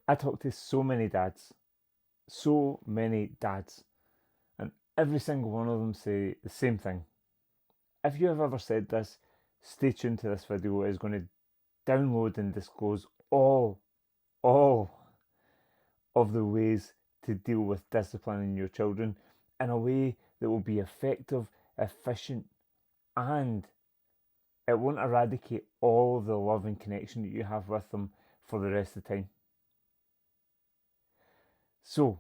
I talk to so many dads, and every single one of them say the same thing. If you have ever said this, stay tuned to this video. It is going to download and disclose all of the ways to deal with disciplining your children in a way that will be effective, efficient, and it won't eradicate all of the love and connection that you have with them for the rest of the time. So,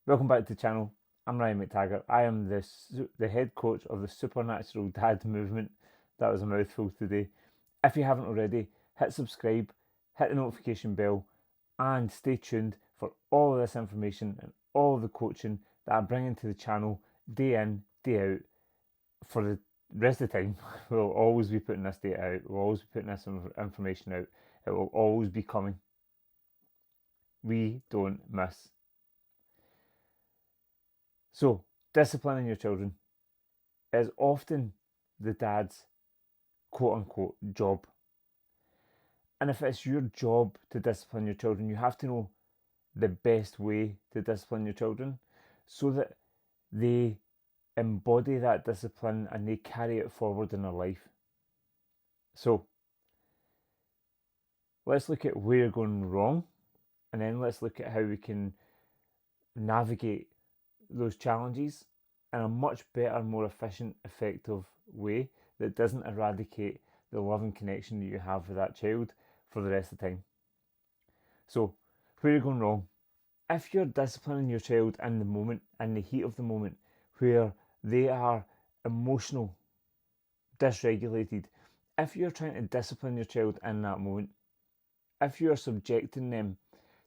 welcome back to the channel. I'm Ryan McTaggart. I am the head coach of the Supernatural Dad movement. That was a mouthful today. If you haven't already, hit subscribe, hit the notification bell, and stay tuned for all of this information and all of the coaching that I'm bringing to the channel day in, day out for the rest of the time. We'll always be putting this data out. We'll always be putting this information out. It will always be coming. We don't miss. So, disciplining your children is often the dad's quote unquote job. And if it's your job to discipline your children, you have to know the best way to discipline your children so that they embody that discipline and they carry it forward in their life. So, let's look at where you're going wrong, and then let's look at how we can navigate those challenges in a much better, more efficient, effective way that doesn't eradicate the love and connection that you have with that child for the rest of the time. So, where you're going wrong, if you're disciplining your child in the moment, in the heat of the moment, where they are emotional, dysregulated, if you're trying to discipline your child in that moment, if you're subjecting them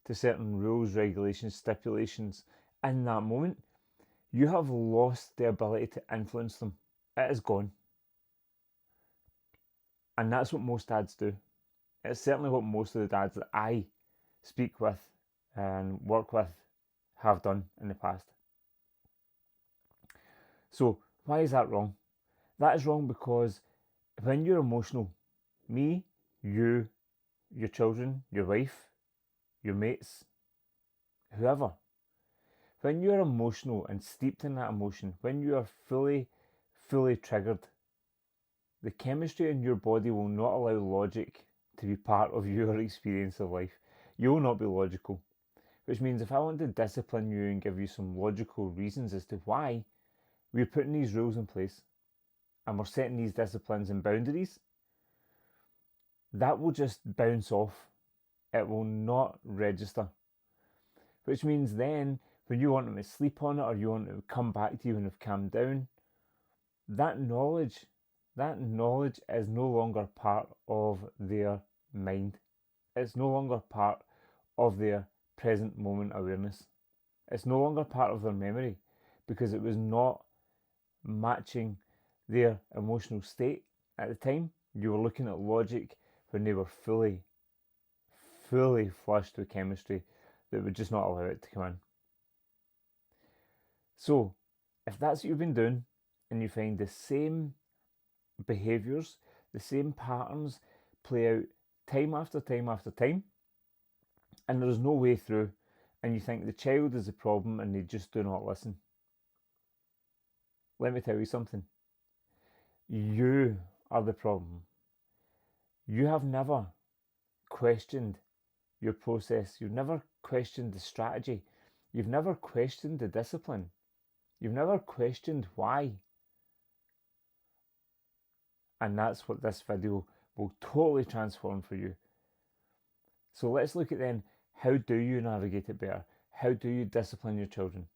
to certain rules, regulations, stipulations in that moment, you have lost the ability to influence them. It is gone. And that's what most dads do. It's certainly what most of the dads that I speak with and work with have done in the past. So, why is that wrong? That is wrong because when you're emotional, me, you, your children, your wife, your mates, whoever, when you're emotional and steeped in that emotion, when you are fully triggered, the chemistry in your body will not allow logic to be part of your experience of life. You will not be logical. Which means if I want to discipline you and give you some logical reasons as to why we're putting these rules in place and we're setting these disciplines and boundaries, that will just bounce off. It will not register. Which means then when you want them to sleep on it or you want them to come back to you when they've calmed down, that knowledge is no longer part of their mind. It's no longer part of their present moment awareness. It's no longer part of their memory because it was not matching their emotional state at the time. You were looking at logic when they were fully flushed with chemistry that would just not allow it to come in. So, if that's what you've been doing and you find the same behaviours, the same patterns play out time after time after time, and there's no way through, and you think the child is the problem and they just do not listen, let me tell you something. You are the problem. You have never questioned your process. You've never questioned the strategy. You've never questioned the discipline. You've never questioned why. And that's what this video will totally transform for you. So let's look at then, how do you navigate it better? How do you discipline your children?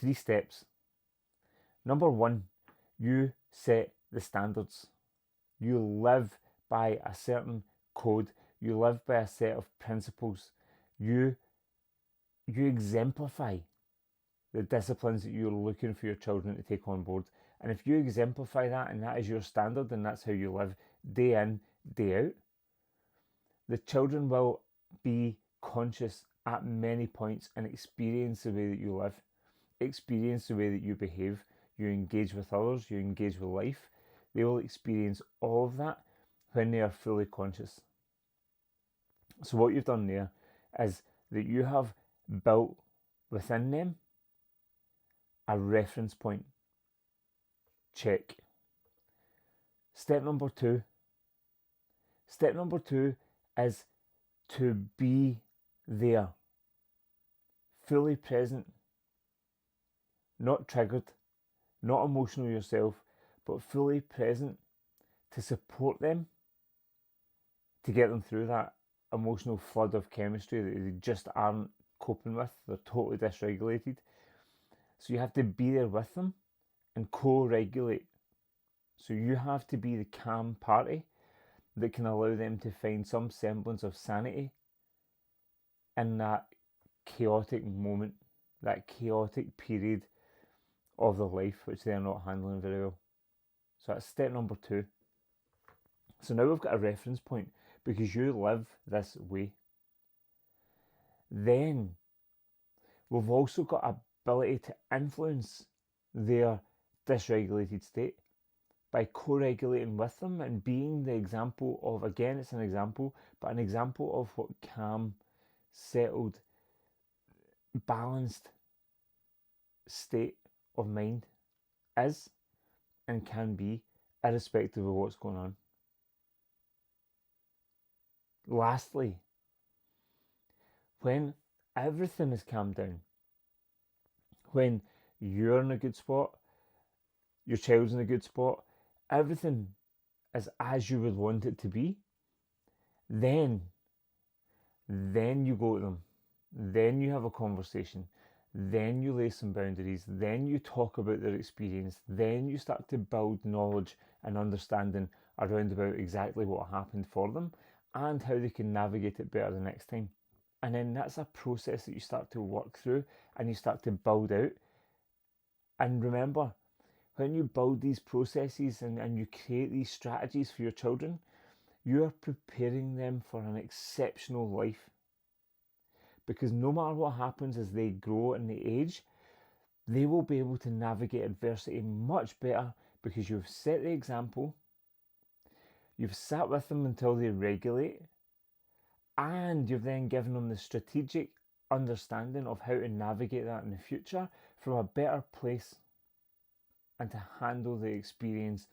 3 steps. Number 1, you set the standards. You live by a certain code. You live by a set of principles. You exemplify the disciplines that you're looking for your children to take on board. And if you exemplify that and that is your standard and that's how you live day in, day out, the children will be conscious at many points and experience the way that you live, experience the way that you behave, you engage with others, you engage with life. They will experience all of that when they are fully conscious. So what you've done there is that you have built within them a reference point. Check. Step number two. Step number two is to be there, fully present, not triggered, not emotional yourself, but fully present to support them, to get them through that emotional flood of chemistry that they just aren't coping with. They're totally dysregulated. So you have to be there with them and co-regulate. So you have to be the calm party that can allow them to find some semblance of sanity in that chaotic moment, that chaotic period of their life which they're not handling very well. So that's step number two. So now we've got a reference point because you live this way. Then we've also got ability to influence their dysregulated state by co-regulating with them and being the example of, again, it's an example, but an example of what calm, settled, balanced state of mind is and can be, irrespective of what's going on. Lastly, when everything is calmed down, when you're in a good spot, your child's in a good spot, everything is as you would want it to be, then you go to them, then you have a conversation, then you lay some boundaries, then you talk about their experience, then you start to build knowledge and understanding around about exactly what happened for them and how they can navigate it better the next time. And then that's a process that you start to work through and you start to build out. And remember, when you build these processes and you create these strategies for your children, you are preparing them for an exceptional life. Because no matter what happens as they grow and they age, they will be able to navigate adversity much better because you've set the example, you've sat with them until they regulate, and you've then given them the strategic understanding of how to navigate that in the future from a better place and to handle the experience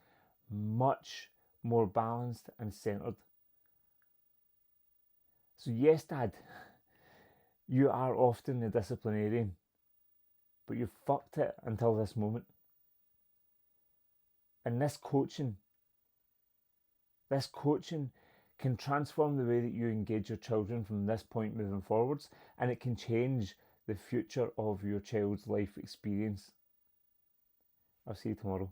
much more balanced and centered. So yes, Dad, you are often the disciplinarian, but you've fucked it until this moment. And this coaching can transform the way that you engage your children from this point moving forwards, and it can change the future of your child's life experience. I'll see you tomorrow.